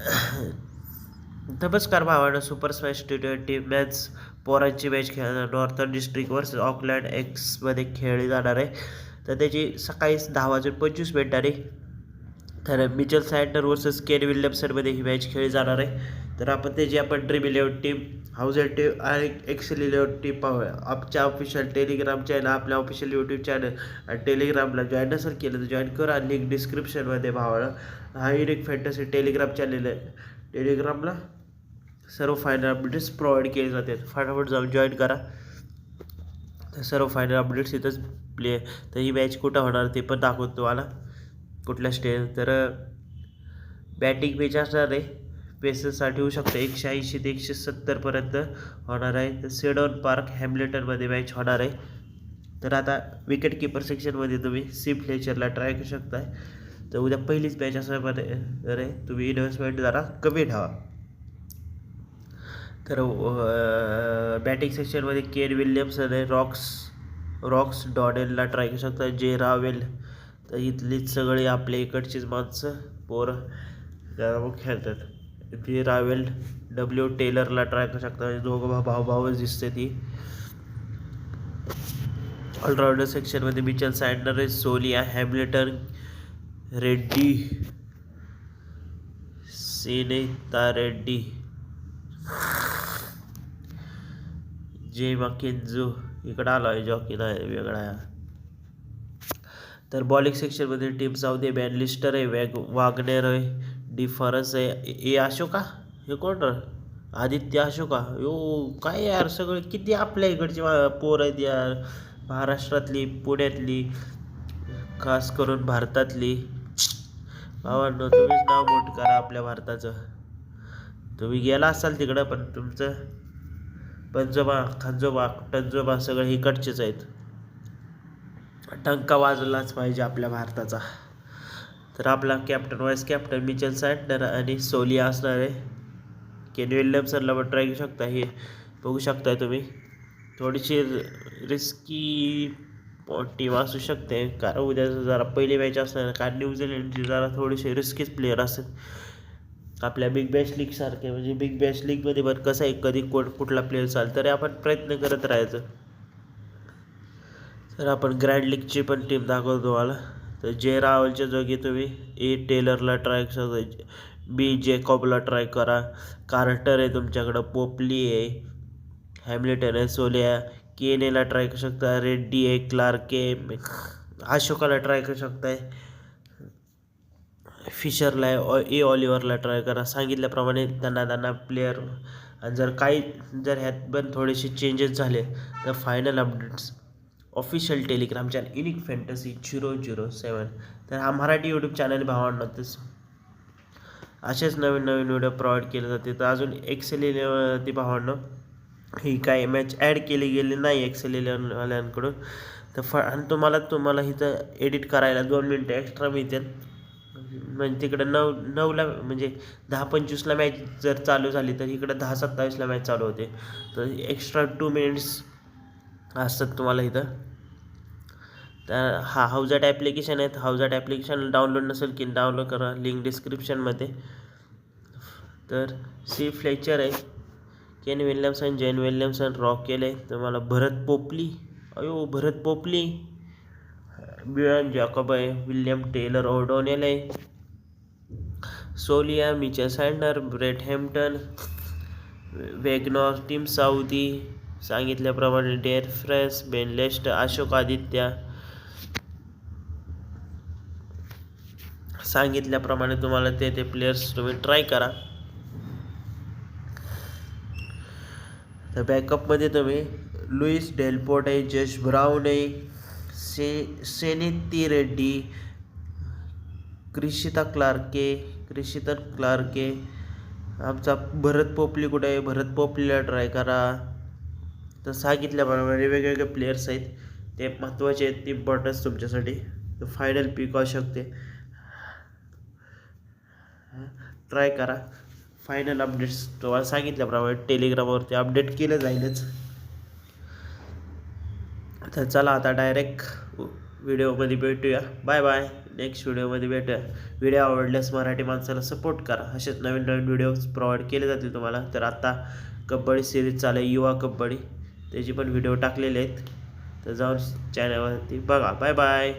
नमस्कार भावांनो, super smash T20 match पोरांची मॅच खेळणार नॉर्थर्न डिस्ट्रिक्ट वर्सेस ऑकलँड एक्समध्ये खेळली जाणार आहे. तर त्याची सकाळी 10:25 तर मिचेल सँडनर वर्सेस केन विल्यमसनमध्ये ही मॅच खेळली जाणार आहे. तर आपण ड्रीम 11 टीम, हाऊस टीम आणि एक्सेल 11 टीम पाहूया. आमच्या ऑफिशियल टेलिग्राम चॅनल, आपल्या ऑफिशियल यूट्यूब चॅनल आणि टेलिग्रामला जॉईन नसेल केलं तर जॉईन करा. लिंक डिस्क्रिप्शनमध्ये भावाला. हा युनिक फॅन्टसी टेलिग्राम चॅनल आहे. टेलिग्रामला सर्व फायनल अपडेट्स प्रोव्हाइड केले जाते. फटाफट जाऊन जॉईन करा. तर सर्व फायनल अपडेट्स इथंच प्ले. तर ही मॅच कुठं होणार ते पण दाखवतो तुम्हाला, कुठल्या स्टेज. तर बॅटिंग पिच असणार आहे. पेसरसाठी होऊ शकतं 180 ते 170पर्यंत होणार आहे. तर सेडॉन पार्क हॅम्ल्टनमध्ये मॅच होणार आहे. तर आता विकेट किपर सेक्शनमध्ये तुम्ही सिम फ्लेचरला ट्राय करू शकता. तर उद्या पहिलीच मॅच असल्यामुळे तुम्ही इन्व्हेस्टमेंट जरा कमी ठेवा. तर बॅटिंग सेक्शनमध्ये केन विल्यमसन आहे. रॉक्स डॉडेलला ट्राय करू शकता. जे रावेल. तर इथलीच सगळी आपल्या इकडचीच माणसं पोरं मग खेळतात. जे रावेल, डब्ल्यू टेलरला ट्राय करू शकता. दोघं भाऊच दिसते ती. ऑलराऊंडर सेक्शनमध्ये मिचेल सँडनर आहे. सोलिया, हॅम्ल्टन, रेड्डी, सेनेता रेड्डी, जे मॅकेन्झो इकडं आला आहे. जॉकी नाही वेगळा आहे. तर बॉलिंग सेक्शनमध्ये टीम साऊदी बॅनलिस्टर आहे. वागनेर आहे. डिफरन्स आहे. ए अशोका, हे कोण आदित्य अशोका. यो काय यार, सगळे किती आपल्या इकडची पोर आहेत यार. महाराष्ट्रातली, पुण्यातली, खास करून भारतातली. भावांनो, तुम्हीच नाव मोठं करा आपल्या भारताचं. तुम्ही गेला असाल तिकडं, पण तुमचं पंजोबा, खंजोबा, टंजोबा सगळे इकडचेच आहेत. टंका वाजलाच पाहिजे आपल्या भारताचा. तर आपला कॅप्टन, व्हाईस कॅप्टन मिचेल सँडनर आणि सोलिया असणार आहे. केन विल्यमसनला पण ट्राय करू शकता. हे बघू शकताय तुम्ही. थोडीशी रिस्की टीम असू शकते, कारण उद्या जरा पहिली मॅच असणार. कारण न्यूझीलंडची जरा थोडीशी रिस्कीच प्लेअर असेल आपल्या बिग बॅश लीगसारखे. म्हणजे बिग बॅश लीगमध्ये पण कसं आहे, कधी कुठला प्लेअर चालेल, तरी आपण प्रयत्न करत राहायचं. तर आपण ग्रँड लीगची पण टीम दाखवतो तुम्हाला. तर जे रावलच्या जागी तुम्ही ए टेलरला ट्राय करू शकता. बी जेकॉबला ट्राय करा. कार्टर आहे तुमच्याकडं. पोपली आहे. हॅम्ल्टन आहे. सोलिया, केनेला ट्राय करू शकता. रेड्डी आहे. क्लार्क आहे. अशोकाला ट्राय करू शकताय. फिशरला ए ऑलिव्हरला ट्राय करा. सांगितल्याप्रमाणे त्यांना प्लेअर. आणि जर ह्यात पण थोडेसे चेंजेस झाले तर final updates official Telegram channel unique fantasy 007. तर हा मराठी यूट्यूब चॅनल भावांना असेच नवीन व्हिडिओ प्रोव्हाइड केले जाते. तर अजून एक्सेल 11 ती भावांना ही काय मॅच ॲड केली गेली नाही एक्सेल 11 वाल्यांकडून. तर आणि तुम्हाला इथं एडिट करायला 2 मिनटं एक्स्ट्रा मिळतील. म्हणजे तिकडं 9ला म्हणजे 10:25ला मॅच जर चालू झाली तर इकडं 10:27ला मॅच चालू होते. तर एक्स्ट्रा 2 मिनिट्स असतात तुम्हाला इथं. तर हा हाऊजॅट ॲप्लिकेशन आहेत. हाऊजॅट ॲप्लिकेशन डाउनलोड नसेल की डाउनलोड करा, लिंक डिस्क्रिप्शनमध्ये. तर सी फ्लेचर आहे. केन विल्यमसन, जेन विल्यमसन, रॉकेल आहे. तुम्हाला भरत पोपली, ब्युएन जॅकॉब आहे. विल्यम टेलर ओडोनेल आहे. सोलिया, Mitchell Santner, Brett Hampton, Wagner, Tim Southee सांगितल्याप्रमाणे. डेर फ्रेस, बेन लेस्ट, अशोक आदित्य सांगितल्याप्रमाणे तुम्हाला ते प्लेयर्स तुम्ही ट्राय करा. तर बॅकअपमध्ये तुम्ही लुईस डेलपोर्ट आहे. जश ब्राऊन आहे. सेनेती रेड्डी, क्रिशितन क्लार्के. आमचा भरत पोपली कुठे आहे? भरत पोपलीला ट्राय करा. तर सांगितल्याप्रमाणे वेगवेगळे प्लेयर्स आहेत. ते महत्त्वाचे आहेत, इम्पॉर्टन्स तुमच्यासाठी. तर फायनल पिक असू शकते. ट्राय करा. फायनल अपडेट्स तुम्हाला सांगितल्याप्रमाणे टेलिग्रामवरती अपडेट केलं जाईलच. तर चला आता डायरेक्ट व्हिडिओमध्ये भेटूया. Bye bye. नेक्स्ट व्हिडिओमध्ये भेटूया. व्हिडिओ आवडल्यास मराठी माणसाला सपोर्ट करा. असेच नवीन नवीन व्हिडिओज प्रोव्हाइड केले जातील तुम्हाला. तर आत्ता कबड्डी सिरीज चालू आहे, युवा कबड्डी, त्याची पण व्हिडिओ टाकलेले आहेत. तर जाऊन चॅनलवरती बघा. Bye bye.